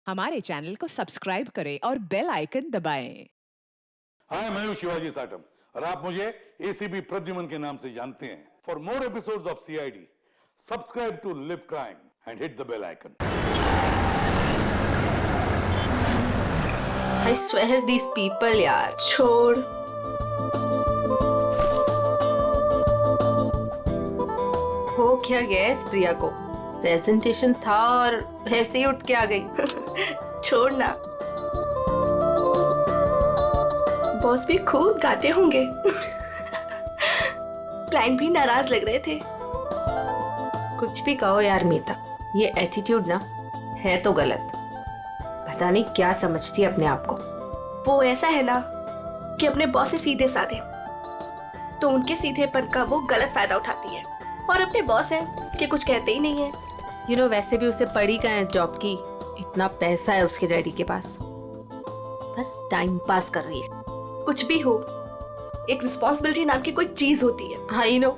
हमारे चैनल को सब्सक्राइब करें और बेल आइकन दबाएं। हाय, मैं हूं शिवाजी साटम और आप मुझे एसीपी प्रद्युमन के नाम से जानते हैं। For more episodes of CID, subscribe to live crime and hit the bell icon. I swear these people यार। छोड़। हो क्या गया इस प्रिया को? प्रेजेंटेशन था और ऐसे ही उठ के आ गई। छोड़ ना। बॉस भी खूब डांटे होंगे। क्लाइंट भी नाराज लग रहे थे। कुछ भी कहो यार मीता, ये एटीट्यूड ना है तो गलत। पता नहीं क्या समझती है अपने आप को। वो ऐसा है ना कि अपने बॉस से सीधे साधे, तो उनके सीधेपन का वो गलत फायदा उठाती है। और अपने बॉस है कि कुछ कहते ही नहीं है। वैसे भी उसे पड़ी कहाँ है इस जॉब की। इतना पैसा है उसके डैडी के पास, बस टाइम पास कर रही है। कुछ भी हो, एक रिस्पॉन्सिबिलिटी नाम की कोई चीज होती है। I know.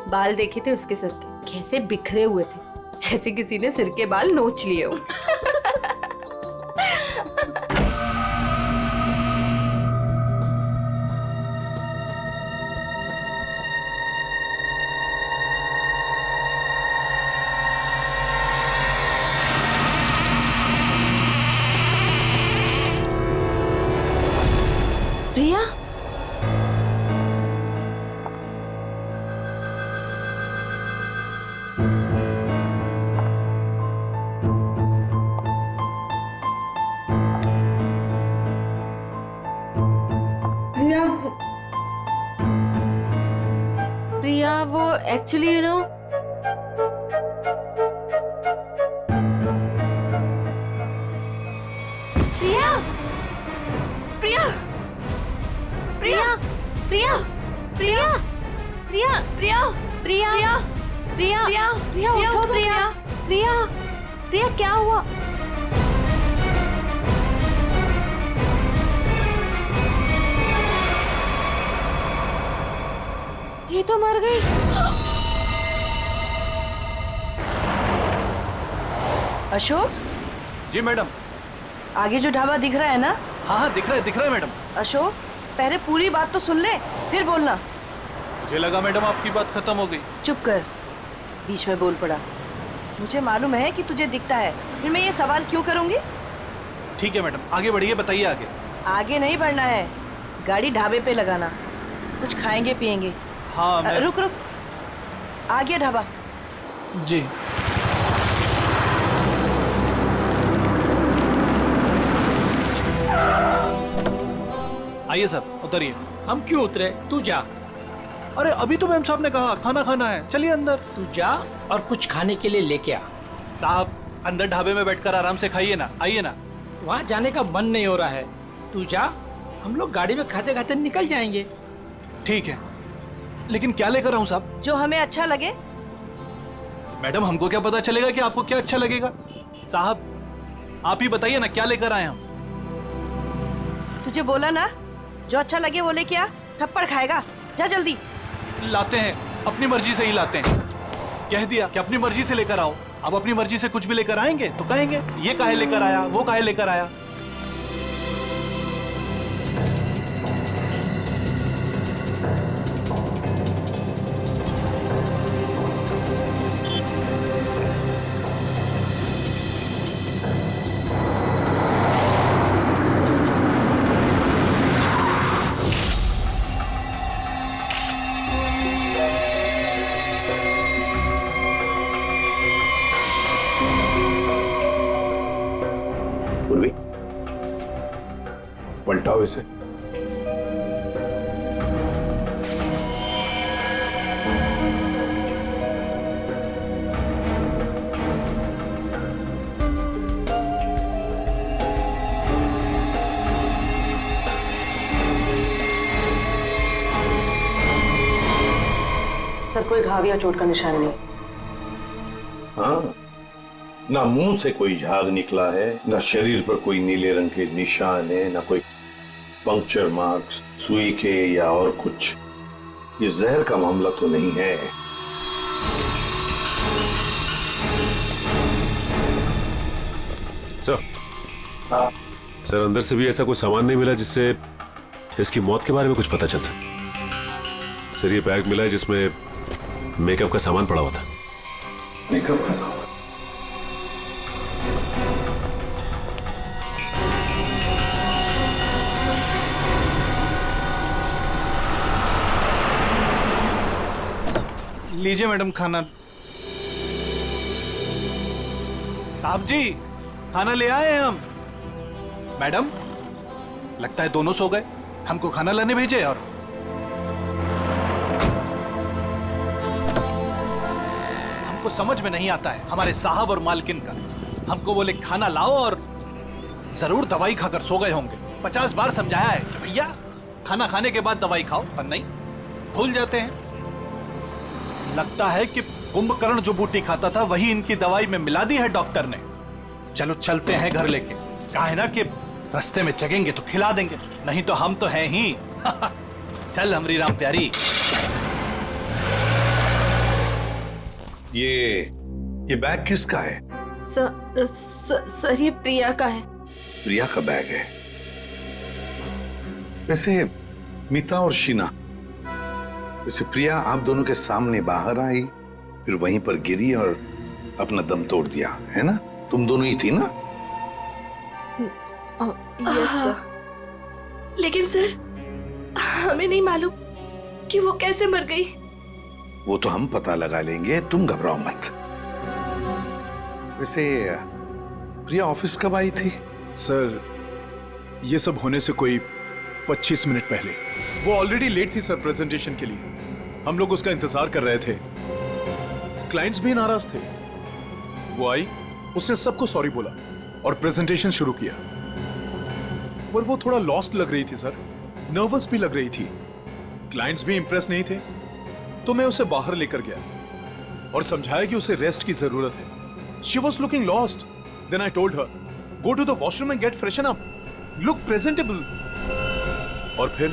बाल देखे थे उसके सिर के, कैसे बिखरे हुए थे, जैसे किसी ने सिर के बाल नोच लिए हो। प्रिया, प्रिया वो एक्चुअली प्रिया, प्रिया, प्रिया, प्रिया, प्रिया, प्रिया, प्रिया, प्रिया, प्रिया, प्रिया, प्रिया, उठो प्रिया, प्रिया, प्रिया क्या हुआ? ये तो मर गई। अशोक, जी मैडम। आगे जो ढाबा दिख रहा है ना? हाँ हाँ, दिख रहा है मैडम। अशोक, पहले पूरी बात तो सुन ले, फिर बोलना। मुझे लगा मैडम आपकी बात खत्म हो गई। चुप कर, बीच में बोल पड़ा। मुझे मालूम है कि तुझे दिखता है, फिर मैं ये सवाल क्यों करूंगी? ठीक है मैडम, आगे बढ़िए, बताइए आगे। आगे नहीं बढ़ना है, गाड़ी ढाबे पे लगाना, कुछ खाएंगे पिएंगे। हाँ मैं... रुक रुक, आ गया ढाबा। जी। आइए साहब, उतरिए। हम क्यों उतरे? तू जा। अरे अभी तो मैम साहब ने कहा खाना खाना है, चलिए अंदर। तू जा और कुछ खाने के लिए लेके आ। साहब, अंदर ढाबे में बैठकर आराम से खाइए ना, आइए ना। वहाँ जाने का मन नहीं हो रहा है। तू जा, हम लोग गाड़ी में खाते खाते निकल जाएंगे। ठीक है, लेकिन क्या लेकर आऊं साहब? जो हमें अच्छा लगे। मैडम, हमको क्या पता चलेगा कि आपको क्या अच्छा लगेगा? साहब, आप ही बताइए ना, क्या लेकर आए हम? तुझे बोला ना, जो अच्छा लगे वो लेके आ, थप्पड़ खाएगा। जा जल्दी। लाते हैं, अपनी मर्जी से ही लाते हैं। कह दिया कि अपनी मर्जी से लेकर आओ। अब अपनी मर्जी से कुछ भी लेकर आएंगे तो कहेंगे ये काहे लेकर आया, वो काहे लेकर आया। पलटाओ इसे। सर, कोई घाव या चोट का निशान नहीं। हाँ, ना मुंह से कोई झाग निकला है, ना शरीर पर कोई नीले रंग के निशान है, ना कोई पंक्चर मार्क्स सुई के या और कुछ। ये जहर का मामला तो नहीं है। सर, सर अंदर से भी ऐसा कोई सामान नहीं मिला जिससे इसकी मौत के बारे में कुछ पता चल सके। सर ये बैग मिला है जिसमें मेकअप का सामान पड़ा हुआ था। मेकअप का सामान? लीजिए मैडम खाना। साहब जी खाना ले आए हैं हम। मैडम लगता है दोनों सो गए, हमको खाना लाने भेजे। और हमको समझ में नहीं आता है हमारे साहब और मालकिन का। हमको बोले खाना लाओ और जरूर दवाई खाकर सो गए होंगे। 50 बार समझाया है कि भैया खाना खाने के बाद दवाई खाओ, पर नहीं, भूल जाते हैं। लगता है कि कुंभकर्ण जो बूटी खाता था वही इनकी दवाई में मिला दी है डॉक्टर ने। चलो चलते हैं घर लेके। कहा है ना कि रास्ते में जगेंगे तो खिला देंगे, नहीं तो हम तो हैं ही। चल हमरी राम प्यारी। ये बैग किसका है? सर ये प्रिया का है। प्रिया का बैग है? वैसे मीता और शीना, वैसे प्रिया आप दोनों के सामने बाहर आई, फिर वहीं पर गिरी और अपना दम तोड़ दिया, है ना? तुम दोनों ही थी ना? Yes sir. लेकिन सर हमें नहीं मालूम कि वो कैसे मर गई। वो तो हम पता लगा लेंगे, तुम घबराओ मत। वैसे प्रिया ऑफिस कब आई थी? सर ये सब होने से कोई 25 मिनट पहले। वो ऑलरेडी लेट थी सर प्रेजेंटेशन के लिए। हम लोग उसका इंतजार कर रहे थे। क्लाइंट्स भी नाराज थे। वो आई, उसने सबको सॉरी बोला और प्रेजेंटेशन शुरू किया। पर वो थोड़ा लॉस्ट लग रही थी सर, नर्वस भी लग रही थी। क्लाइंट्स भी इंप्रेस नहीं थे, तो मैं उसे बाहर लेकर गया और समझाया कि उसे रेस्ट की जरूरत है। She was looking lost. Then I told her, go to the washroom and get freshen up, look presentable. और फिर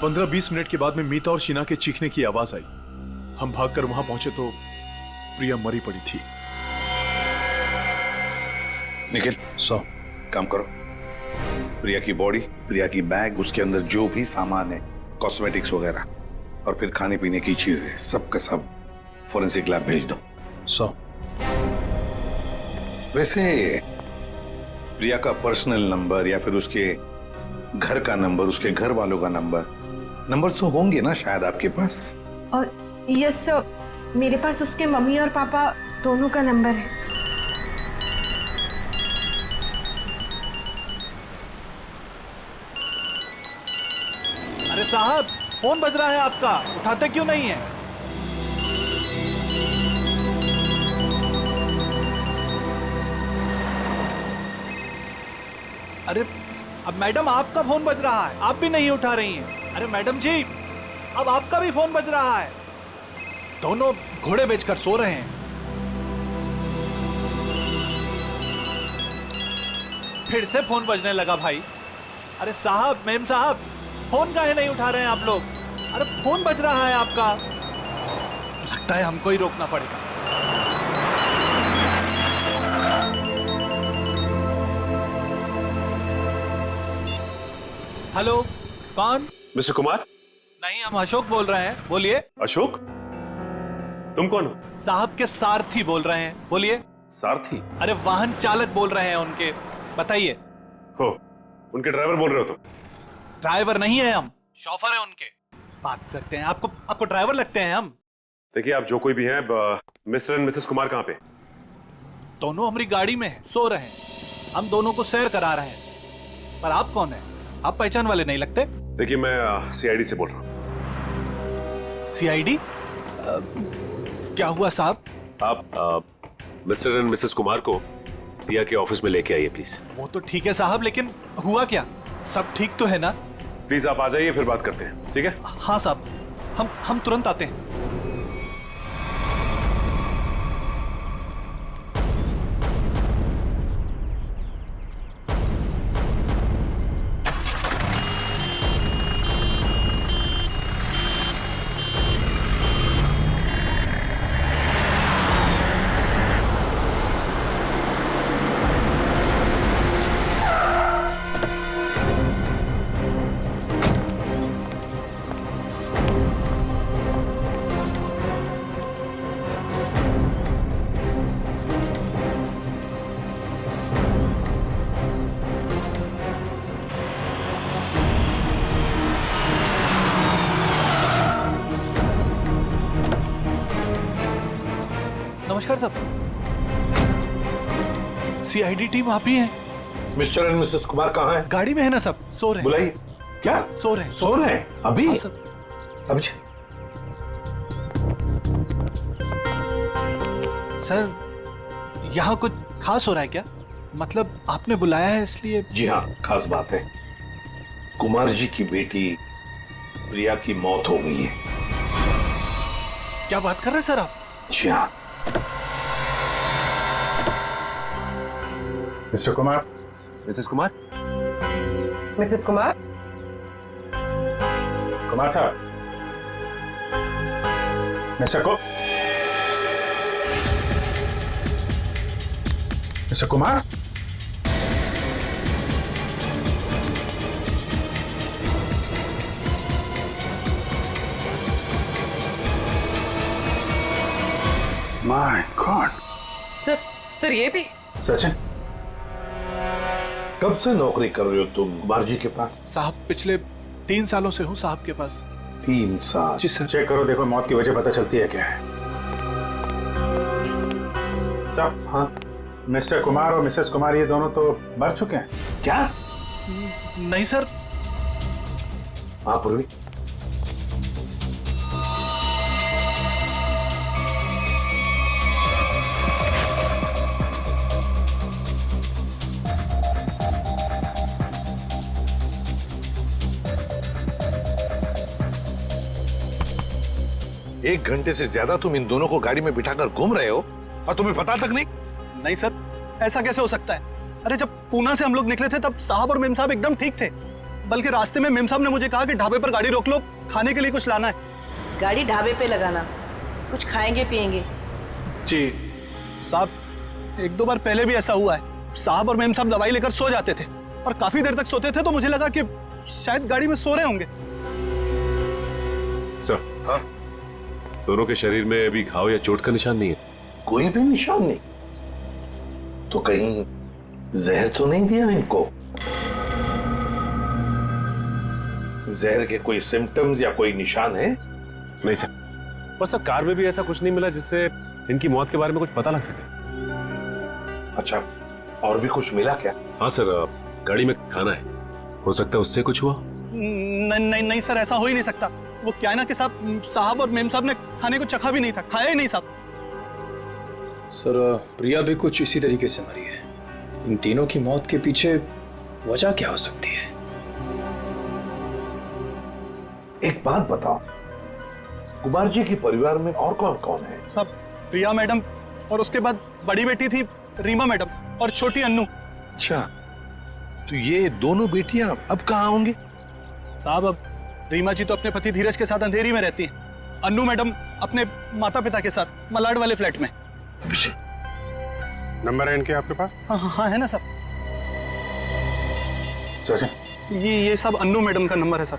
15-20 मिनट के बाद में मीता और शीना के चीखने की आवाज आई। हम भागकर वहां पहुंचे तो प्रिया मरी पड़ी थी। निखिल, काम करो। प्रिया की बॉडी, प्रिया की बैग, उसके अंदर जो भी सामान है, कॉस्मेटिक्स वगैरह, और फिर खाने पीने की चीजें, सब का सब फोरेंसिक लैब भेज दो। वैसे प्रिया का पर्सनल नंबर या फिर उसके घर का नंबर, उसके घर वालों का नंबर तो होंगे ना शायद आपके पास? और यस सर, मेरे पास उसके मम्मी और पापा दोनों का नंबर है। अरे साहब फोन बज रहा है आपका, उठाते क्यों नहीं है? अरे अब मैडम आपका फोन बज रहा है, आप भी नहीं उठा रही हैं। अरे मैडम जी अब आपका भी फोन बज रहा है। दोनों घोड़े बेचकर सो रहे हैं। फिर से फोन बजने लगा भाई। अरे साहब, मेम साहब, फोन काहे नहीं उठा रहे हैं आप लोग? अरे फोन बज रहा है आपका। लगता है हमको ही रोकना पड़ेगा। हेलो, कौन? मिस्टर कुमार? नहीं, हम अशोक बोल रहे हैं, बोलिए। अशोक? तुम कौन हो? साहब के सारथी बोल रहे हैं, बोलिए। सारथी? अरे वाहन चालक बोल रहे हैं उनके, बताइए। हो, उनके ड्राइवर बोल रहे हो तुम? ड्राइवर नहीं है हम, शॉफर है उनके। बात करते हैं, आपको ड्राइवर लगते हैं हम? देखिए आप जो कोई भी हैं, मिस्टर एंड मिसेस कुमार कहाँ पे? दोनों हमारी गाड़ी में हैं, सो रहे हैं। हम दोनों को सैर करा रहे हैं। पर आप कौन हैं? आप पहचान वाले नहीं लगते। देखिए मैं सीआईडी से बोल रहा हूँ। सीआईडी? क्या हुआ साहब? आप मिस्टर एंड मिसेस कुमार को प्रिया के ऑफिस में लेके आइए प्लीज। वो तो ठीक है साहब, लेकिन हुआ क्या? सब ठीक तो है ना? प्लीज आप आ जाइए, फिर बात करते हैं, ठीक है? हाँ साहब, हम तुरंत आते हैं। नमस्कार साहब। सीआईडी टीम आप ही हैं? मिस्टर एंड मिसेस कुमार कहाँ हैं? गाड़ी में है ना सब, सो रहे हैं। बुलाइए। क्या सो रहे हैं? सो रहे हैं अभी? हाँ सर। अभी सर यहाँ कुछ खास हो रहा है क्या? मतलब आपने बुलाया है इसलिए? जी हाँ, खास बात है। कुमार जी की बेटी प्रिया की मौत हो गई है। क्या बात कर रहे हैं सर आप? जी हाँ। Mr Kumar. Mrs Kumar. Mrs Kumar. Kumar साहब। Mr Kumar. My God. Sir ये भी? सचिन, कब से नौकरी कर रहे हो तुम कुमार जी के पास? साहब पिछले 3 सालों से हूँ साहब के पास। 3 साल? जी सर। चेक करो, देखो मौत की वजह पता चलती है क्या है। साहब, हाँ। मिस्टर कुमार और मिसेस कुमार ये दोनों तो मर चुके हैं। क्या? नहीं सर। हाँ पूर्वी। एक घंटे से ज्यादा तुम इन दोनों को गाड़ी में बिठाकर घूम रहे हो और तुम्हें पता तक नहीं? नहीं सर, ऐसा कैसे हो सकता है? अरे जब पूना से हम लोग निकले थे तब साहब और मेम साहब एकदम ठीक थे। बल्कि रास्ते में मेम साहब ने मुझे कहा कि ढाबे पर गाड़ी रोक लो, खाने के लिए कुछ लाना है। गाड़ी ढाबे पे लगाना, कुछ खाएंगे पिएंगे। जी साहब, 1-2 बार पहले भी ऐसा हुआ है। साहब और मेम साहब दवाई लेकर सो जाते थे और काफी देर तक सोते थे, तो मुझे लगा कि शायद गाड़ी में सो रहे होंगे। सर, हाँ? दोनों के शरीर में अभी घाव या चोट का निशान नहीं है? कोई भी निशान नहीं? तो कहीं जहर तो नहीं दिया इनको? जहर के कोई सिम्टम्स या कोई निशान है? नहीं सर, बस सर कार में भी ऐसा कुछ नहीं मिला जिससे इनकी मौत के बारे में कुछ पता लग सके। अच्छा, और भी कुछ मिला क्या? हाँ सर, गाड़ी में खाना है, हो सकता है उससे कुछ हुआ। नहीं सर, ऐसा हो ही नहीं सकता। वो क्या है ना कि साहब और मेम साहब ने खाने को चखा भी नहीं था, खाया ही नहीं साहब। सर प्रिया भी कुछ इसी तरीके से मरी है। इन तीनों की मौत के पीछे वजह क्या हो सकती है? एक बात बताओ, कुमार जी के परिवार में और कौन कौन है? सब प्रिया मैडम और उसके बाद बड़ी बेटी थी रीमा मैडम और छोटी अन्नू। अच्छा, तो ये दोनों बेटियां अब कहाँ होंगी? साहब अब रीमा जी तो अपने पति धीरज के साथ अंधेरी में रहती है। अन्नू मैडम अपने माता पिता के साथ मलाड वाले फ्लैट में। नंबर है इनके आपके पास? हाँ है ना सर। सचिन, ये सब अन्नू मैडम का नंबर है सर।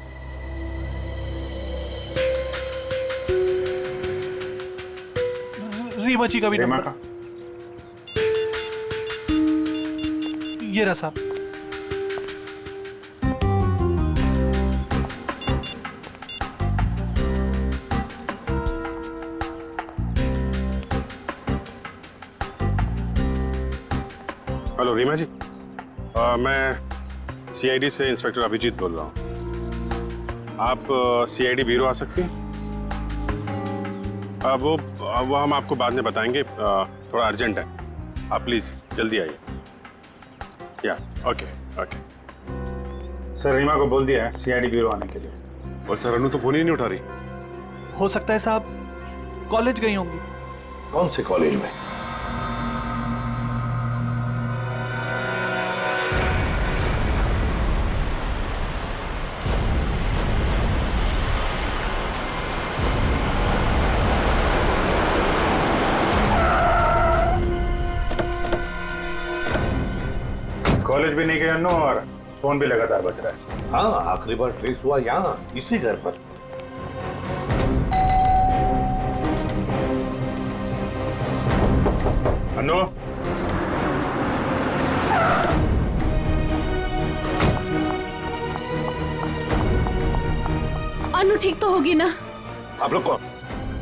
रीमा जी का भी नंबर का। ये रहा साहब। हेलो रीमा जी, मैं सीआईडी से इंस्पेक्टर अभिजीत बोल रहा हूँ। आप सीआईडी ब्यूरो आ सकती हैं? वो हम आपको बाद में बताएंगे, थोड़ा अर्जेंट है। आप प्लीज़ जल्दी आइए। या ओके। सर रीमा को बोल दिया है सीआईडी ब्यूरो आने के लिए। और सर अनु तो फोन ही नहीं उठा रही। हो सकता है साहब कॉलेज गई होंगी। कौन से कॉलेज में? कॉलेज भी नहीं गए अन्नू और फोन भी लगातार बज रहा है। हाँ, आखिरी बार ट्रेस हुआ यहाँ, इसी घर पर। अन्नू, अनु ठीक तो होगी ना? आप लोग कौन?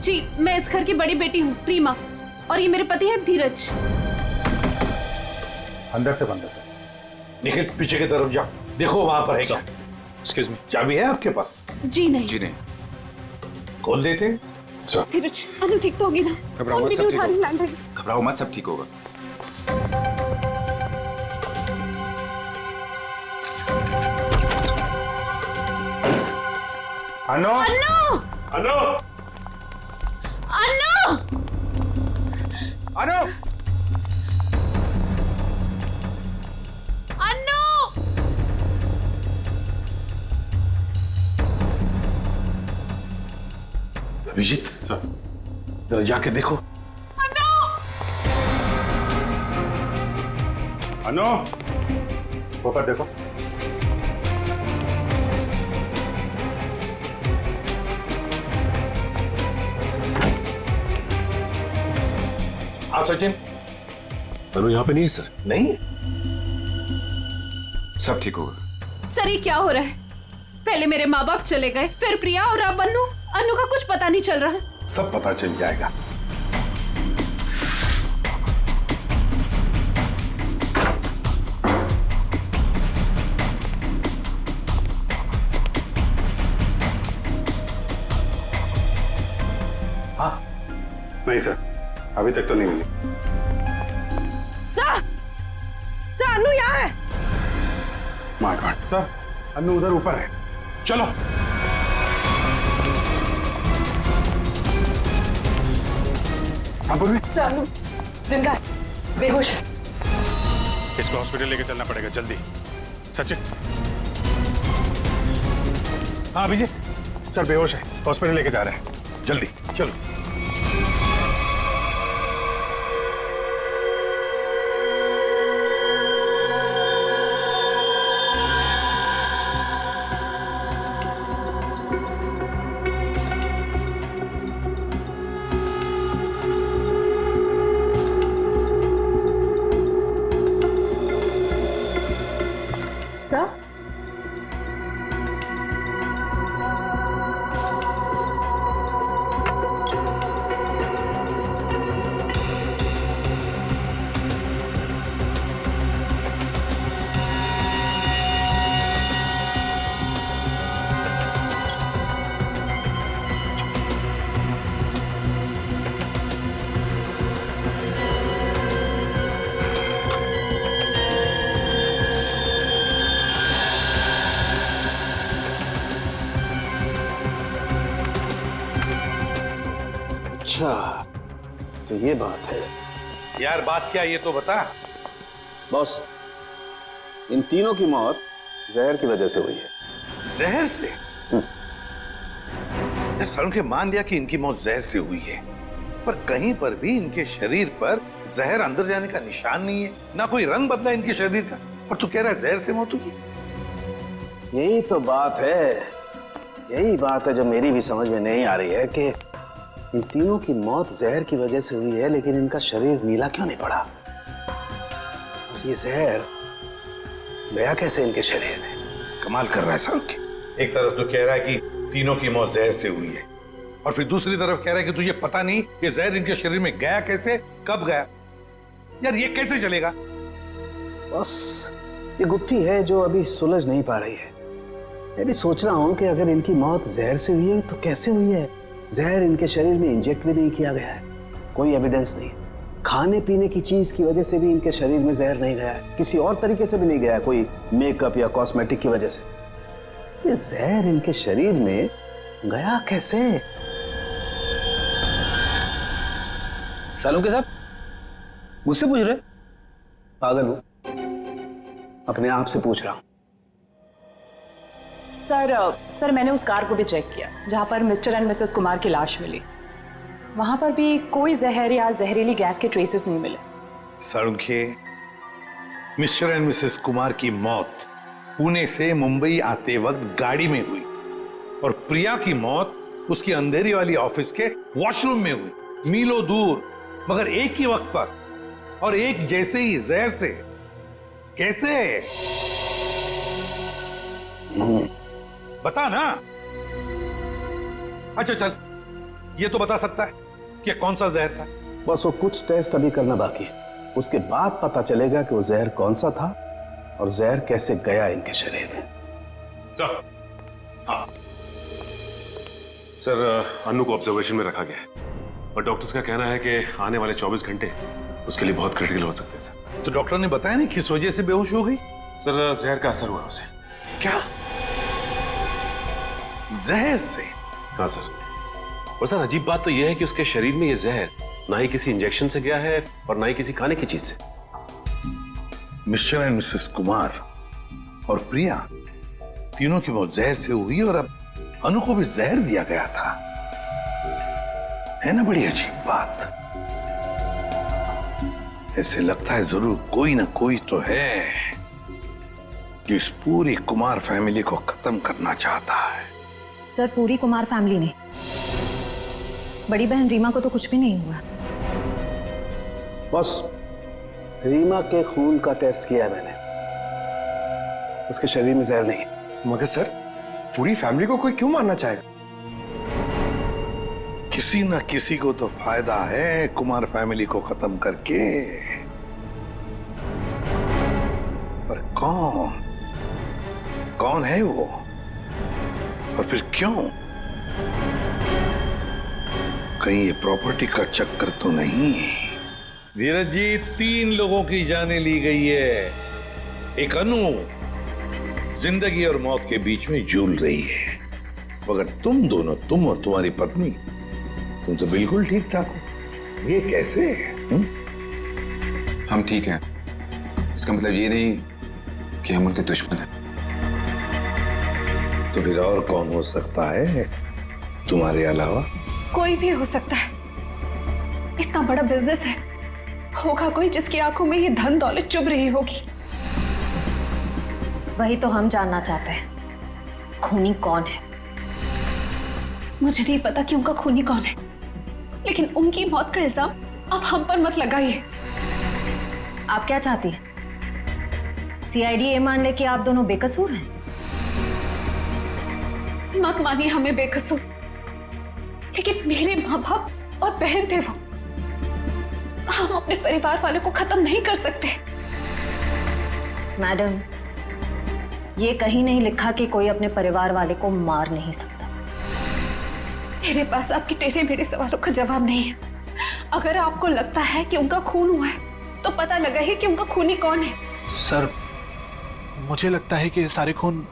जी मैं इस घर की बड़ी बेटी हूँ, रीमा। और ये मेरे पति हैं धीरज। अंदर से बंद है सर। निखिल पीछे की तरफ जाओ, देखो वहां पर है क्या। Excuse me. चाबी है आपके पास? जी नहीं। जी नहीं खोल देते हैं। धीरज, अनु ठीक तो होगी ना? घबराओ फोन मत, भी सब नहीं ठीक उठा रही होगा। मैम। घबराओ मत, सब ठीक होगा। अनु! अन्नू! अनु! अन्नू! अनु! अन्नू! अभिजीत सर, जरा जाके देखो। अनु! ऊपर देखो। हाँ सचिन। अनु यहाँ पे नहीं है सर। नहीं, सब ठीक होगा। सर ये क्या हो रहा है? पहले मेरे माँ बाप चले गए, फिर प्रिया और अब अन्नू। अन्नू का कुछ पता नहीं चल रहा। सब पता चल जाएगा। हाँ? नहीं सर, अभी तक तो नहीं मिली। सर, सर अन्नू यहाँ है। माय गॉड सर, अनु उधर ऊपर है। चलो। हाँ पूर्वी। सर अन्नू जिंदा है, बेहोश है। इसको हॉस्पिटल लेके चलना पड़ेगा जल्दी। सचिन। हाँ अभिजीत, सर बेहोश है, हॉस्पिटल लेके जा रहे हैं। जल्दी चलो। अच्छा, तो ये बात है। यार बात क्या, ये तो बता। बॉस, इन तीनों की मौत जहर की वजह से हुई है। जहर से? यार सालों के मान लिया कि इनकी मौत जहर से हुई है, पर कहीं पर भी इनके शरीर पर जहर अंदर जाने का निशान नहीं है, ना कोई रंग बदला इनके शरीर का, और तू कह रहा है जहर से मौत हुई है। यही तो बात है, यही बात है जो मेरी भी समझ में नहीं आ रही है कि इन तीनों की मौत जहर की वजह से हुई है, लेकिन इनका शरीर नीला क्यों नहीं पड़ा? और ये जहर गया कैसे इनके शरीर में? कमाल कर रहा है साहब के। एक तरफ तो कह रहा है कि तीनों की मौत जहर से हुई है, और फिर दूसरी तरफ कह रहा है कि तुझे पता नहीं ये जहर इनके शरीर में गया कैसे, कब गया। यार ये कैसे चलेगा? बस ये गुत्थी है जो अभी सुलझ नहीं पा रही है। मैं भी सोच रहा हूं कि अगर इनकी मौत जहर से हुई है तो कैसे हुई है? जहर इनके शरीर में इंजेक्ट भी नहीं किया गया है, कोई एविडेंस नहीं। खाने पीने की चीज की वजह से भी इनके शरीर में जहर नहीं गया है, किसी और तरीके से भी नहीं गया है, कोई मेकअप या कॉस्मेटिक की वजह से। ये जहर इनके शरीर में गया कैसे? सालुंके साहब मुझसे पूछ रहे? पागल हूं, अपने आप से पूछ रहा हूं। सर मैंने उस कार को भी चेक किया जहां पर मिस्टर एंड मिसेस कुमार की लाश मिली। वहां पर भी कोई जहर या जहरीली गैस के ट्रेसेस नहीं मिले। Salunkhe, mister and Mrs Kumar की मौत पुणे से मुंबई आते वक्त गाड़ी में हुई, और प्रिया की मौत उसकी अंधेरी वाली ऑफिस के वॉशरूम में हुई, मीलों दूर, मगर एक ही वक्त पर और एक जैसे ही जहर से। कैसे? बता ना। अच्छा चल, ये तो बता सकता है कि कौन सा जहर था। बस वो कुछ टेस्ट अभी करना बाकी है, उसके बाद पता चलेगा कि वो जहर कौन सा था और जहर कैसे गया इनके शरीर में। सर, हाँ सर, अनु को ऑब्जर्वेशन में रखा गया है और डॉक्टर्स का कहना है कि आने वाले 24 घंटे उसके लिए बहुत क्रिटिकल हो सकते हैं सर। तो डॉक्टर ने बताया नहीं किस वजह से बेहोश हो गई? सर, जहर का असर हुआ उसे। क्या? जहर से? हाँ सर। और सर अजीब बात तो यह है कि उसके शरीर में यह जहर ना ही किसी इंजेक्शन से गया है और ना ही किसी खाने की चीज से। मिस्टर एंड मिसेस कुमार और प्रिया तीनों की मौत जहर से हुई और अब अनु को भी जहर दिया गया था। है ना बड़ी अजीब बात। ऐसे लगता है जरूर कोई ना कोई तो है जो इस पूरी कुमार फैमिली को खत्म करना चाहता है। सर, पूरी कुमार फैमिली नहीं, बड़ी बहन रीमा को तो कुछ भी नहीं हुआ। बस रीमा के खून का टेस्ट किया है मैंने, उसके शरीर में जहर नहीं है। मगर सर, पूरी फैमिली को कोई क्यों मारना चाहेगा? किसी ना किसी को तो फायदा है कुमार फैमिली को खत्म करके, पर कौन है वो और फिर क्यों? कहीं ये प्रॉपर्टी का चक्कर तो नहीं? धीरज जी, 3 लोगों की जानें ली गई है। एक अनु जिंदगी और मौत के बीच में झूल रही है, मगर तुम दोनों, तुम और तुम्हारी पत्नी, तुम तो बिल्कुल ठीक ठाक हो। ये कैसे? हम ठीक हैं, इसका मतलब ये नहीं कि हम उनके दुश्मन हैं। तो फिर और कौन हो सकता है तुम्हारे अलावा? कोई भी हो सकता है, इतना बड़ा बिजनेस है, होगा कोई जिसकी आंखों में ये धन दौलत चुभ रही होगी। वही तो हम जानना चाहते हैं, खूनी कौन है? मुझे नहीं पता कि उनका खूनी कौन है, लेकिन उनकी मौत का इल्जाम अब हम पर मत लगाइए। आप क्या चाहती हैं? सीआईडी ये मान ले कि आप दोनों बेकसूर हैं? मत मानिए हमें बेकसूर, लेकिन मेरे माँ बाप और बहन थे वो। हम अपने परिवार वालों को खत्म नहीं कर सकते। मैडम, ये कहीं नहीं लिखा कि कोई अपने परिवार वाले को मार नहीं सकता। मेरे पास आपके टेढ़े मेढ़े सवालों का जवाब नहीं है। अगर आपको लगता है कि उनका खून हुआ है, तो पता लगा है कि उनका खूनी कौन है। सर, मुझे लगता है कि ये सारे खून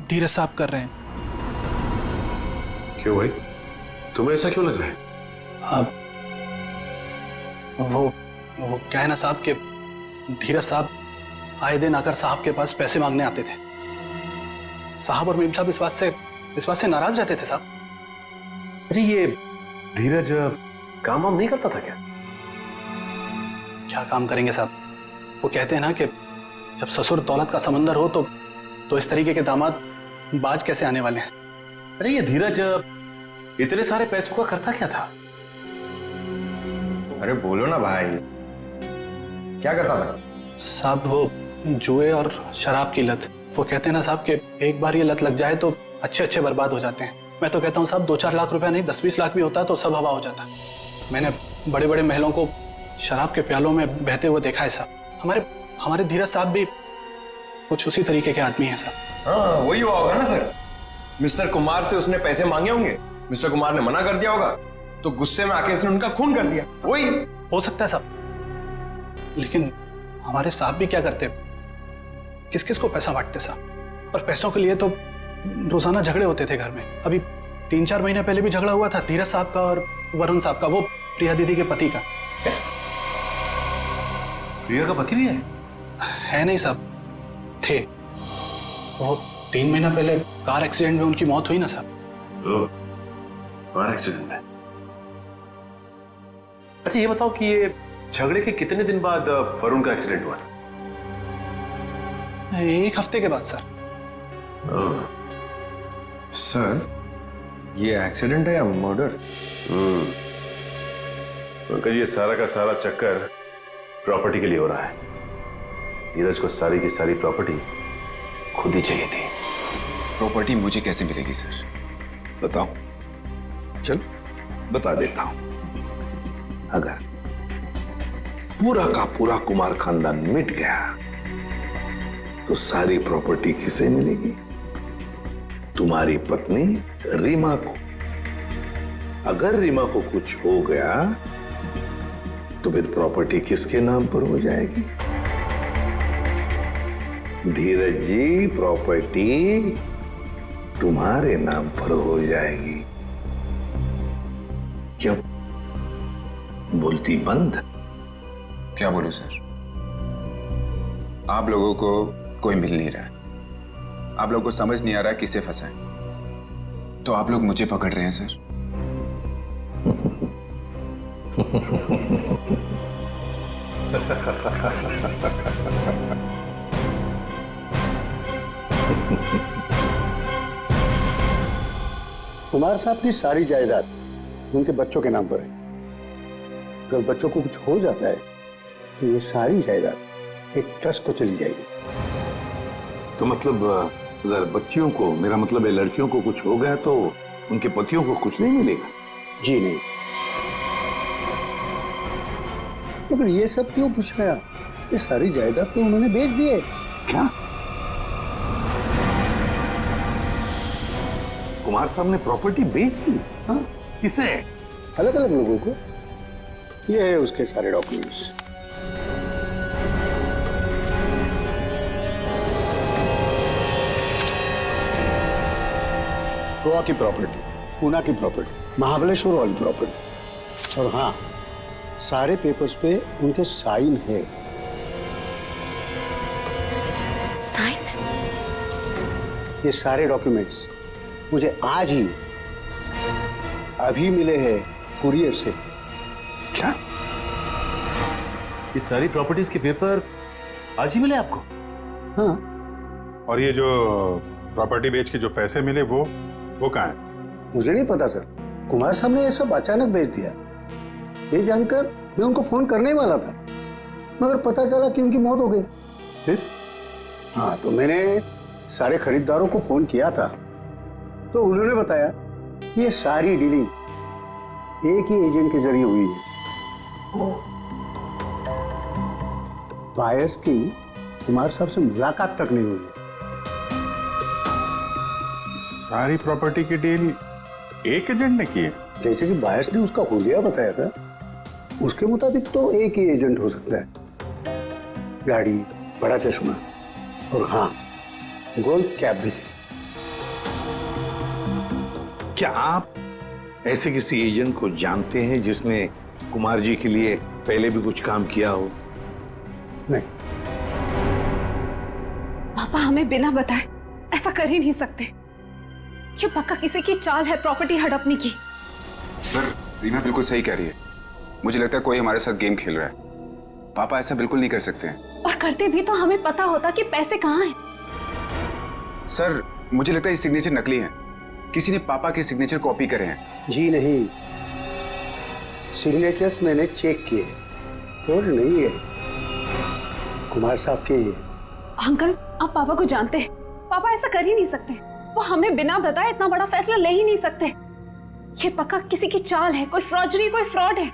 धीरज साहब कर रहे हैं। क्यों भाई, तुम्हें ऐसा क्यों लग रहा है? आप वो क्या है ना साहब के धीरज साहब आए दिन आकर साहब के पास पैसे मांगने आते थे। साहब और मेम साहब इस बात से नाराज रहते थे साहब। अच्छा, ये धीरज काम वाम नहीं करता था क्या? क्या काम करेंगे साहब? वो कहते हैं ना कि जब ससुर दौलत का समंदर हो तो इस तरीके के दामाद बाज कैसे आने वाले हैं। अच्छा, ये धीरज इतने सारे पैसों का करता क्या था? अरे बोलो ना भाई, क्या करता था? साहब वो जुए और शराब की लत। वो कहते हैं ना साहब कि एक बार ये लत लग जाए तो अच्छे बर्बाद हो जाते हैं। मैं तो कहता हूँ साहब 2-4 लाख रुपया नहीं, 10-20 लाख भी होता तो सब हवा हो जाता। मैंने बड़े बड़े महलों को शराब के प्यालों में बहते हुए देखा है साहब। हमारे धीरज साहब भी कुछ उसी तरीके के आदमी हैं साहब। हाँ, वही हुआ होगा ना सर। मिस्टर कुमार से उसने पैसे मांगे होंगे, मिस्टर कुमार ने मना कर दिया होगा, तो गुस्से में आके इसने उनका खून कर दिया। वही हो सकता है साहब, लेकिन हमारे साहब भी क्या करते, किस किस को पैसा बांटते साहब। और पैसों के लिए तो रोजाना झगड़े होते थे घर में। अभी 3-4 महीने पहले भी झगड़ा हुआ था धीरज साहब का और वरुण साहब का, वो प्रिया दीदी के पति का। प्रिया का पति भी है नहीं साहब, थे। वो 3 महीना पहले कार एक्सीडेंट में उनकी मौत हुई ना साहब। कार एक्सीडेंट में? अच्छा, ये बताओ कि ये झगड़े के कितने दिन बाद वरुण का एक्सीडेंट हुआ था? 1 हफ्ते के बाद सर। सर, ये एक्सीडेंट है या मर्डर? पंकज, ये सारा का सारा चक्कर प्रॉपर्टी के लिए हो रहा है। धीरज को सारी की सारी प्रॉपर्टी खुद ही चाहिए थी। प्रॉपर्टी मुझे कैसे मिलेगी सर? बताओ, चल बता देता हूं। अगर पूरा का पूरा कुमार खानदान मिट गया तो सारी प्रॉपर्टी किसे मिलेगी? तुम्हारी पत्नी रीमा को। अगर रीमा को कुछ हो गया तो फिर प्रॉपर्टी किसके नाम पर हो जाएगी? धीरज जी, प्रॉपर्टी तुम्हारे नाम पर हो जाएगी। क्यों बोलती बंद? क्या बोलूं सर? आप लोगों को कोई मिल नहीं रहा है, आप लोगों को समझ नहीं आ रहा है किसे फंसा है, तो आप लोग मुझे पकड़ रहे हैं सर। कुमार साहब की सारी जायदाद उनके बच्चों के नाम पर है। अगर बच्चों को कुछ हो जाता है तो ये सारी जायदाद एक ट्रस्ट को चली जाएगी। तो मतलब अगर बच्चियों को, मेरा मतलब है लड़कियों को कुछ हो गया तो उनके पतियों को कुछ नहीं मिलेगा? जी नहीं। मगर ये सब क्यों पूछ रहे हैं? ये सारी जायदाद तो उन्होंने बेच दी है। क्या? कुमार साहब ने प्रॉपर्टी बेच दी? हाँ। किसे? अलग अलग लोगों को। ये है उसके सारे डॉक्यूमेंट्स। गोवा की प्रॉपर्टी, पूना की प्रॉपर्टी, महाबलेश्वर वाली प्रॉपर्टी, और हाँ, सारे पेपर्स पे उनके साइन है। साइन? ये सारे डॉक्यूमेंट्स मुझे आज ही अभी मिले हैं कुरियर से। क्या? ये सारी प्रॉपर्टीज के पेपर आज ही मिले आपको? हाँ। और ये जो प्रॉपर्टी बेच के जो पैसे मिले वो कहाँ है? मुझे नहीं पता सर, कुमार साहब ने ये सब अचानक भेज दिया। ये जानकर मैं उनको फोन करने वाला था, मगर पता चला कि उनकी मौत हो गई। फिर? हाँ, तो मैंने सारे खरीदारों को फोन किया था, तो उन्होंने बताया ये सारी डीलिंग एक ही एजेंट के जरिए हुई है। बायर्स की कुमार साहब से मुलाकात तक नहीं हुई है। सारी प्रॉपर्टी की डील एक एजेंट ने की है? जैसे कि बायर्स ने उसका हुलिया बताया था, उसके मुताबिक तो एक ही एजेंट हो सकता है। गाड़ी, बड़ा चश्मा और हाँ, गोल्ड कैप भी थी। क्या आप ऐसे किसी एजेंट को जानते हैं जिसने कुमार जी के लिए पहले भी कुछ काम किया हो? नहीं। पापा हमें बिना बताए ऐसा कर ही नहीं सकते। ये पक्का किसी की चाल है प्रॉपर्टी हड़पने की। सर, रीमा बिल्कुल सही कह रही है। मुझे लगता है कोई हमारे साथ गेम खेल रहा है। पापा ऐसा बिल्कुल नहीं कर सकते हैं। और करते भी तो हमें पता होता कि पैसे कहाँ हैं। सर, मुझे लगता है ये सिग्नेचर नकली है। किसी ने पापा के सिग्नेचर कॉपी करे हैं। जी नहीं, सिग्नेचर्स मैंने चेक किए, और नहीं है, कुमार साहब के ही है। अंकल, आप पापा को जानते हैं। पापा ऐसा कर ही नहीं सकते। वो हमें बिना बताए इतना बड़ा फैसला ले ही नहीं सकते। ये पक्का किसी की चाल है, कोई फ्रॉडरी, कोई फ्रॉड है।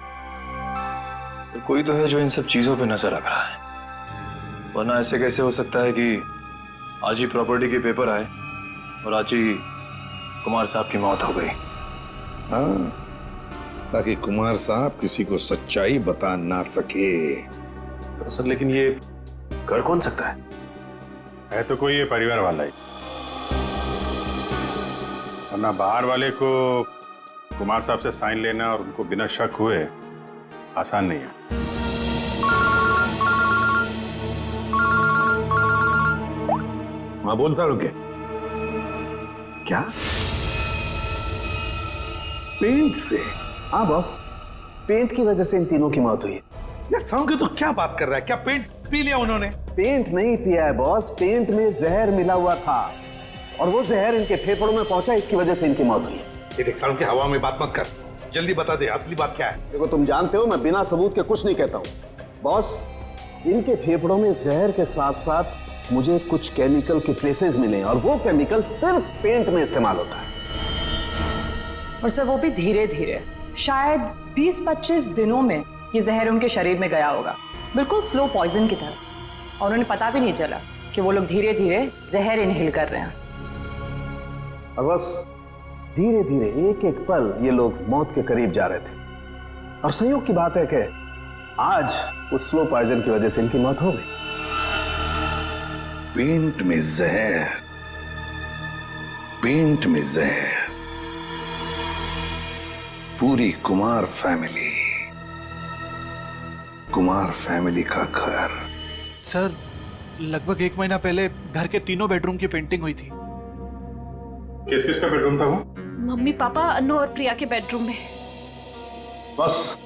तो कोई तो है जो इन सब चीजों पे नजर रख रहा है, वरना ऐसे कैसे हो सकता है कि आज ही प्रॉपर्टी के पेपर आए और आज ही कुमार साहब की मौत हो गई। हाँ, ताकि कुमार साहब किसी को सच्चाई बता ना सके। सर, लेकिन ये कर कौन सकता है तो कोई ये परिवार वाला ही, वरना बाहर वाले को कुमार साहब से साइन लेना और उनको बिना शक हुए आसान नहीं है। हाँ, बोलता रुके। क्या? पेंट से? हाँ बॉस, पेंट की वजह से इन तीनों की मौत हुई है। यार साउंड तो क्या बात कर रहा है? क्या पेंट पी लिया उन्होंने? पेंट नहीं पिया है बॉस, पेंट में जहर मिला हुआ था और वो जहर इनके फेफड़ों में पहुंचा, इसकी वजह से इनकी मौत हुई है। ये देख साउंड की हवा में बात मत कर, जल्दी बता दे असली बात क्या है। देखो, तुम जानते हो मैं बिना सबूत के कुछ नहीं कहता हूँ। बॉस, इनके फेफड़ों में जहर के साथ साथ मुझे कुछ केमिकल के ट्रेसेस मिले और वो केमिकल सिर्फ पेंट में इस्तेमाल होता है। और सर, वो भी धीरे धीरे, शायद 20-25 दिनों में ये जहर उनके शरीर में गया होगा। बिल्कुल स्लो पॉइजन की तरह, और उन्हें पता भी नहीं चला कि वो लोग धीरे धीरे जहर इनहेल कर रहे हैं। और बस धीरे धीरे एक एक पल ये लोग मौत के करीब जा रहे थे। और संयोग की बात है कि आज उस स्लो पॉइजन की वजह से इनकी मौत हो गई। पेंट में जहर, पेंट में जहर, पूरी कुमार फैमिली का घर। सर, लगभग 1 महीना पहले घर के 3 बेडरूम की पेंटिंग हुई थी। किस किस का बेडरूम था वो? मम्मी पापा, अनु और प्रिया के बेडरूम में। बस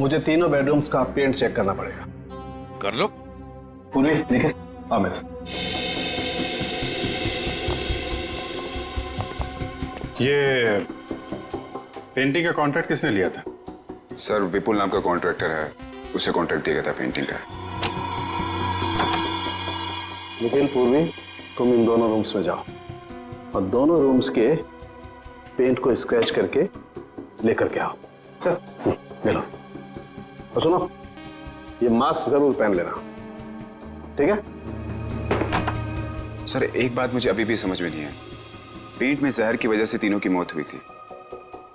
मुझे तीनों बेडरूम्स का पेंट चेक करना पड़ेगा। कर लो। पूरी निकल अमित, ये पेंटिंग का कॉन्ट्रैक्ट किसने लिया था? सर, विपुल नाम का कॉन्ट्रैक्टर है, उसे कॉन्ट्रैक्ट दिया गया था पेंटिंग का। निखिल, पूर्वी, तुम इन दोनों रूम्स में जाओ और दोनों रूम्स के पेंट को स्क्रैच करके लेकर के आओ। सर, ले लो। और सुनो, ये मास्क जरूर पहन लेना, ठीक है? सर, एक बात मुझे अभी भी समझ में नहीं है। पेंट में जहर की वजह से तीनों की मौत हुई थी,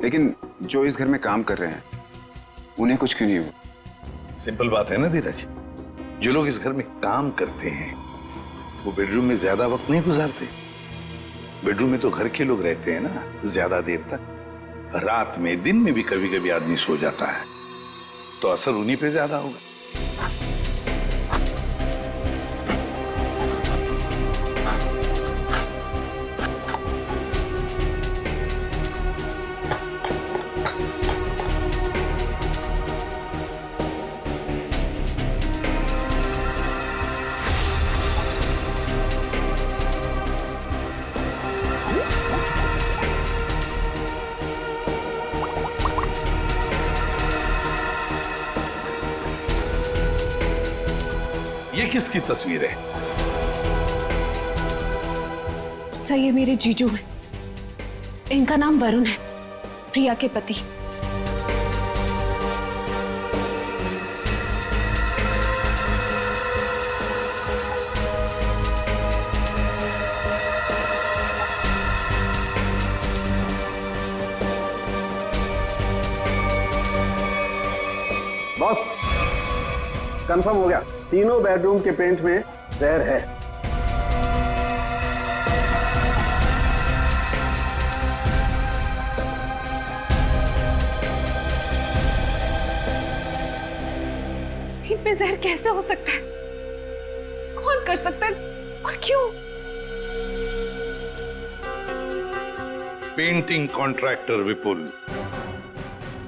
लेकिन जो इस घर में काम कर रहे हैं उन्हें कुछ क्यों नहीं हुआ? सिंपल बात है ना धीरज, जो लोग इस घर में काम करते हैं वो बेडरूम में ज्यादा वक्त नहीं गुजारते। बेडरूम में तो घर के लोग रहते हैं ना ज्यादा देर तक। रात में, दिन में भी कभी कभी आदमी सो जाता है, तो असर उन्हीं पे ज्यादा होगा। ये किसकी तस्वीर है? सर, ये मेरे जीजू हैं। इनका नाम वरुण है, प्रिया के पति। बॉस, कंफर्म हो गया, तीनों बेडरूम के पेंट में जहर है। इनमें जहर कैसे हो सकता है? कौन कर सकता है और क्यों? पेंटिंग कॉन्ट्रैक्टर विपुल,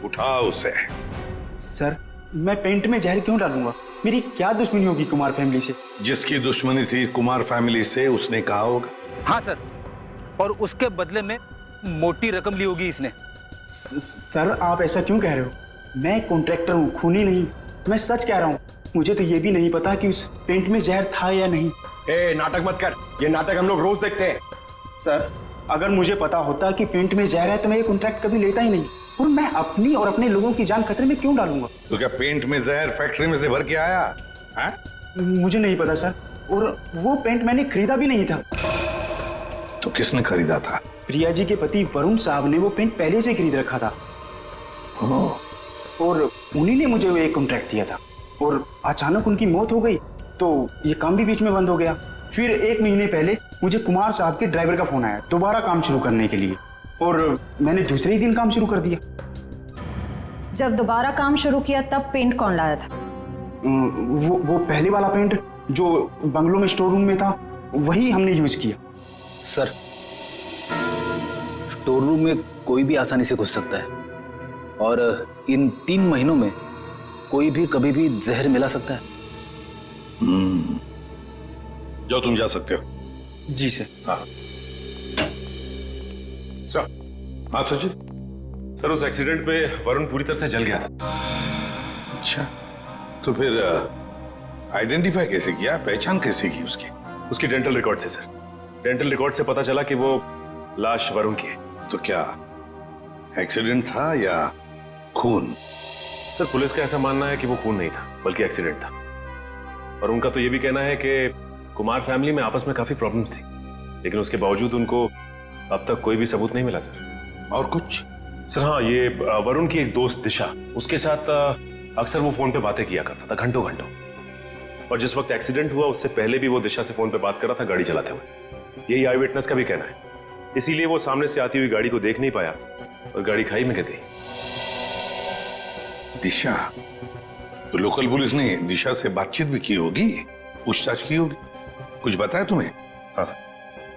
उठाओ उसे। सर, मैं पेंट में जहर क्यों डालूंगा? मेरी क्या दुश्मनी होगी कुमार फैमिली से? जिसकी दुश्मनी थी कुमार फैमिली से उसने कहा होगा। हाँ सर, और उसके बदले में मोटी रकम ली होगी इसने। सर, आप ऐसा क्यों कह रहे हो? मैं कॉन्ट्रैक्टर हूँ, खूनी नहीं। मैं सच कह रहा हूँ। मुझे तो ये भी नहीं पता कि उस पेंट में जहर था या नहीं। नाटक मत कर, ये नाटक हम लोग रोज देखते हैं। सर, अगर मुझे पता होता कि पेंट में जहर है तो मैं ये कॉन्ट्रैक्ट कभी लेता ही नहीं, और मैं अपनी और अपने लोगों की जान खतरे में क्यों डालूंगा? तो क्या पेंट में जहर फैक्ट्री में से भर के आया है? मुझे नहीं पता सर, और वो पेंट मैंने खरीदा भी नहीं था। तो किसने खरीदा था? प्रिया जी के पति वरुण साहब ने वो पेंट पहले से खरीद रखा था, और उन्हीं ने मुझे वो एक कॉन्ट्रैक्ट दिया था। और अचानक उनकी मौत हो गई तो ये काम भी बीच में बंद हो गया। फिर 1 महीने पहले मुझे कुमार साहब के ड्राइवर का फोन आया दोबारा काम शुरू करने के लिए, और मैंने दूसरे ही दिन काम शुरू कर दिया। जब दोबारा काम शुरू किया तब पेंट कौन लाया था? वो पहले वाला पेंट जो बंगलों में स्टोर रूम में था, वही हमने यूज किया। सर, स्टोर रूम में कोई भी आसानी से घुस सकता है, और इन 3 महीनों में कोई भी कभी भी जहर मिला सकता है। जाओ, तुम जा सकते हो। जी सर। हाँ सर। हाँ सचिन। सर, उस एक्सीडेंट में वरुण पूरी तरह से जल गया था। अच्छा, तो फिर आइडेंटिफाई कैसे किया, पहचान कैसे की उसकी? उसकी डेंटल रिकॉर्ड से सर। डेंटल रिकॉर्ड से पता चला कि वो लाश वरुण की है। तो क्या एक्सीडेंट था या खून? सर, पुलिस का ऐसा मानना है कि वो खून नहीं था। बल्कि एक्सीडेंट था। और उनका तो ये भी कहना है कि कुमार फैमिली में आपस में काफी प्रॉब्लम्स थी, लेकिन उसके बावजूद उनको अब तक कोई भी सबूत नहीं मिला सर। और कुछ? सर हाँ, ये वरुण की एक दोस्त दिशा, उसके साथ अक्सर वो फोन पे बातें किया करता था घंटों घंटों। और जिस वक्त एक्सीडेंट हुआ उससे पहले भी वो दिशा से फोन पे बात कर रहा था गाड़ी चलाते हुए। यही आई विटनेस का भी कहना है। इसीलिए वो सामने से आती हुई गाड़ी को देख नहीं पाया और गाड़ी खाई में गिर गई। दिशा, तो लोकल पुलिस ने दिशा से बातचीत भी की होगी, पूछताछ की होगी, कुछ बताया तुम्हें? हाँ सर,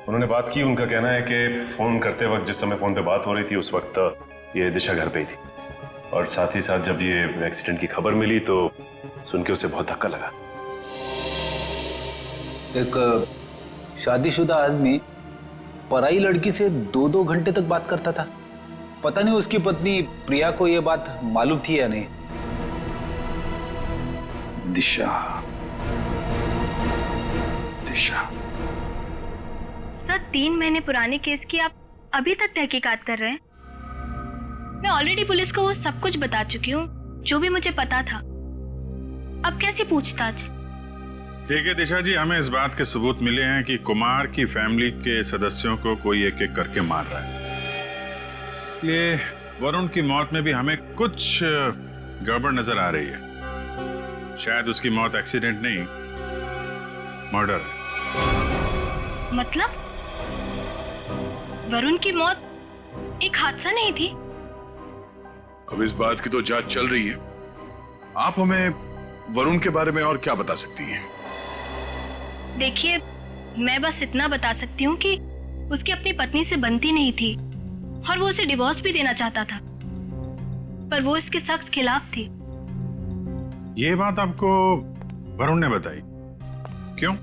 उन्होंने बात की। उनका कहना है कि फोन करते वक्त जिस समय फोन पे बात हो रही थी उस वक्त ये दिशा घर पे ही थी, और साथ ही साथ जब ये एक्सीडेंट की खबर मिली तो सुन के उसे बहुत धक्का लगा। एक शादीशुदा आदमी पराई लड़की से 2-2 घंटे तक बात करता था। पता नहीं उसकी पत्नी प्रिया को यह बात मालूम थी या नहीं। दिशा, दिशा। सर, 3 महीने पुराने केस की आप अभी तक तहकीकात कर रहे हैं? मैं ऑलरेडी पुलिस को वो सब कुछ बता चुकी हूँ जो भी मुझे पता था। अब कैसी पूछताछ? ठीक है दिशा जी, हमें इस बात के सबूत मिले हैं कि कुमार की फैमिली के सदस्यों को कोई एक एक करके मार रहा है। इसलिए वरुण की मौत में भी हमें कुछ गड़बड़ नजर आ रही है। शायद उसकी मौत एक्सीडेंट नहीं, मर्डर है। मतलब वरुण की मौत एक हादसा नहीं थी? अब इस बात की तो जांच चल रही है। आप हमें वरुण के बारे में और क्या बता सकती हैं? देखिए, मैं बस इतना बता सकती हूँ कि उसकी अपनी पत्नी से बनती नहीं थी और वो उसे डिवोर्स भी देना चाहता था, पर वो इसके सख्त खिलाफ थी। ये बात आपको वरुण ने बताई? क्यों?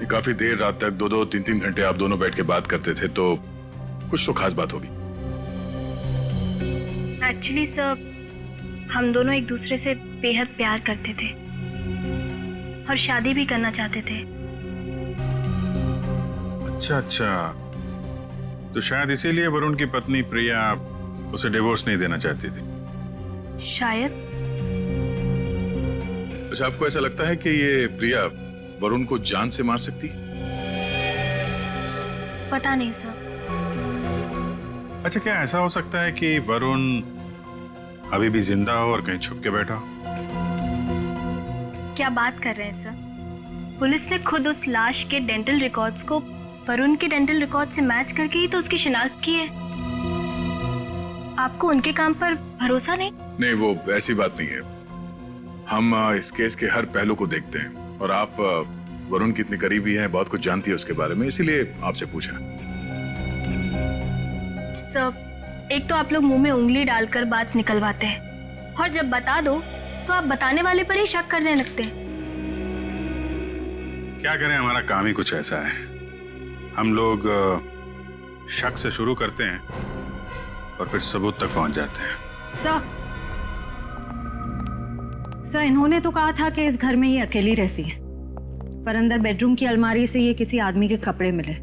काफी देर रात तक 2-2, 3-3 घंटे आप दोनों बैठ के बात करते थे, तो कुछ तो खास बात होगी। एक्चुअली सर, हम दोनों एक दूसरे से बेहद प्यार करते थे और शादी भी करना चाहते थे। अच्छा, तो शायद इसीलिए वरुण की पत्नी प्रिया उसे डिवोर्स नहीं देना चाहती थी। शायद। अच्छा, आपको ऐसा लगता है कि ये प्रिया वरुण को जान से मार सकती? पता नहीं सर। अच्छा, क्या ऐसा हो सकता है कि वरुण अभी भी जिंदा हो और कहीं छुप के बैठा हो? क्या बात कर रहे हैं सर? पुलिस ने खुद उस लाश के डेंटल रिकॉर्ड्स को वरुण के डेंटल रिकॉर्ड से मैच करके ही तो उसकी शिनाख्त की है। आपको उनके काम पर भरोसा नहीं? नहीं, वो ऐसी बात नहीं है। हम इस केस के हर पहलू को देखते हैं, और आप वरुण की इतनी करीबी हैं, बहुत कुछ जानती है उसके बारे में, इसीलिए आपसे पूछा। सर, एक तो आप लोग मुंह में उंगली डालकर बात निकलवाते हैं, और जब बता दो तो आप बताने वाले पर ही शक करने लगते हैं। क्या करें, हमारा काम ही कुछ ऐसा है। हम लोग शक से शुरू करते हैं और फिर सबूत तक पहुंच जाते हैं। सर, इन्होंने तो कहा था कि इस घर में ये अकेली रहती है, पर अंदर बेडरूम की अलमारी से ये किसी आदमी के कपड़े मिले,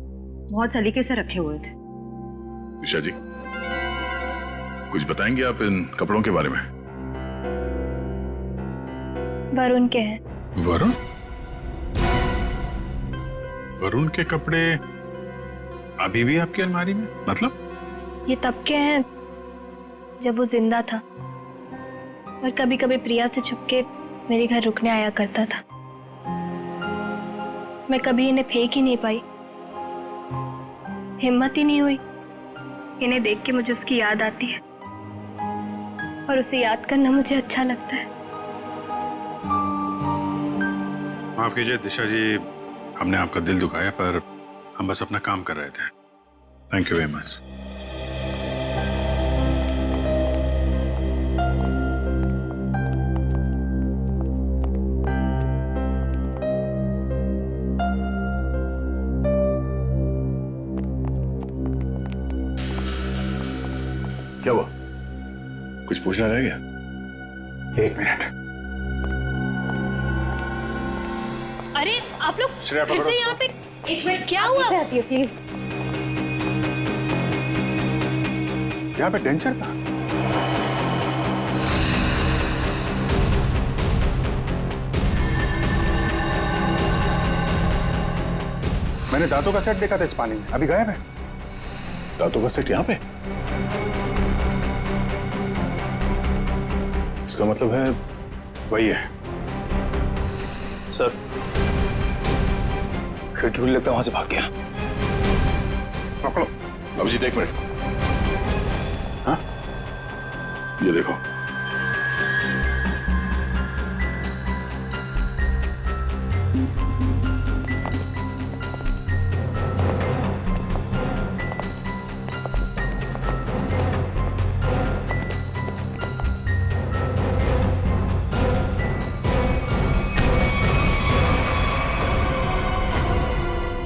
बहुत सलीके से रखे हुए थे। दिशा जी, कुछ बताएंगे आप इन कपड़ों के बारे में? वरुण के हैं। वरुण के कपड़े अभी भी आपकी अलमारी में? मतलब? ये तब के हैं जब वो जिंदा था और कभी कभी प्रिया से छुपके मेरे घर रुकने आया करता था। मैं कभी इन्हें फेंक ही नहीं पाई, हिम्मत ही नहीं हुई। इन्हें देख के मुझे उसकी याद आती है और उसे याद करना मुझे अच्छा लगता है। माफ कीजिए दिशा जी, हमने आपका दिल दुखाया, पर हम बस अपना काम कर रहे थे। Thank you very much. क्या हुआ? कुछ पूछना रह गया? 1 मिनट। अरे आप लोग श्रेया, फिर से यहाँ पे? एक मिनट, क्या हुआ? प्लीज। यहाँ पे डेंचर था? मैंने दांतों का सेट देखा था इस पानी में, अभी गायब है। दांतों का सेट यहाँ पे? इसका मतलब है वही है। सर, खिड़की खुली लगता है, वहां से भाग गया। पकड़ो अभिजीत, एक मिनट। हाँ, ये देखो।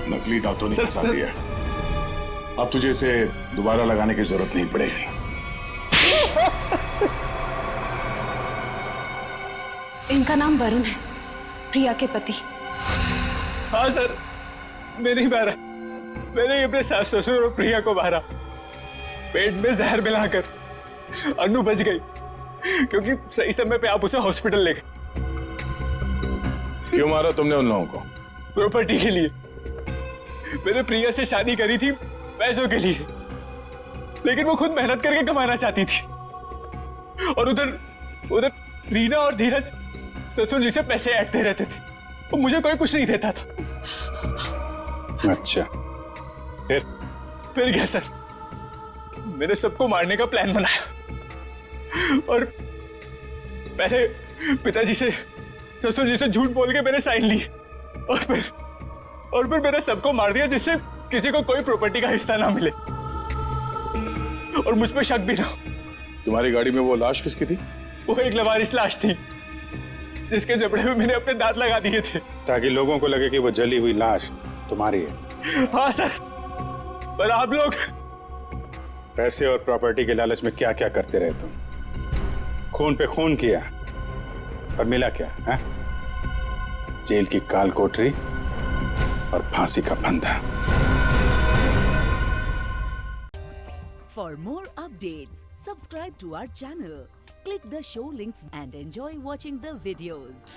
नकली दांतों ने फंसा दिया। अब तुझे इसे दोबारा लगाने की जरूरत नहीं पड़ेगी। इनका नाम वरुण है, प्रिया के पति। हाँ सर, मैं नहीं मारा। मैंने अपने सास ससुर और प्रिया को मारा, पेट में जहर मिलाकर। अनु बच गई क्योंकि सही समय पे आप उसे हॉस्पिटल ले गए। क्यों मारा तुमने उन लोगों को? प्रॉपर्टी के लिए। मैंने प्रिया से शादी करी थी पैसों के लिए, लेकिन वो खुद मेहनत करके कमाना चाहती थी। और उधर रीना और धीरज ससुर जी से पैसे ऐंठते रहते थे। वो मुझे कोई कुछ नहीं देता था। अच्छा, फिर क्या सर, मैंने सबको मारने का प्लान बनाया और पहले पिताजी से ससुर जी से झूठ बोल के मैंने साइन लिए और फिर मैंने सबको मार दिया, जिससे किसी को कोई प्रॉपर्टी का हिस्सा ना मिले और मुझ पे शक भी ना। तुम्हारी गाड़ी में वो लाश किसकी थी? वो एक लवारिस लाश थी जिसके जबड़े में मैंने अपने दांत लगा दिए थे, ताकि लोगों को लगे कि वो जली हुई लाश तुम्हारी है। हाँ सर, पर आप लोग पैसे और प्रॉपर्टी के लालच में क्या क्या करते रहे तुम। खून पे खून किया और मिला क्या है? जेल की काल कोठरी और फांसी का फंदा। For more updates, subscribe to our channel, click the show links and enjoy watching the videos.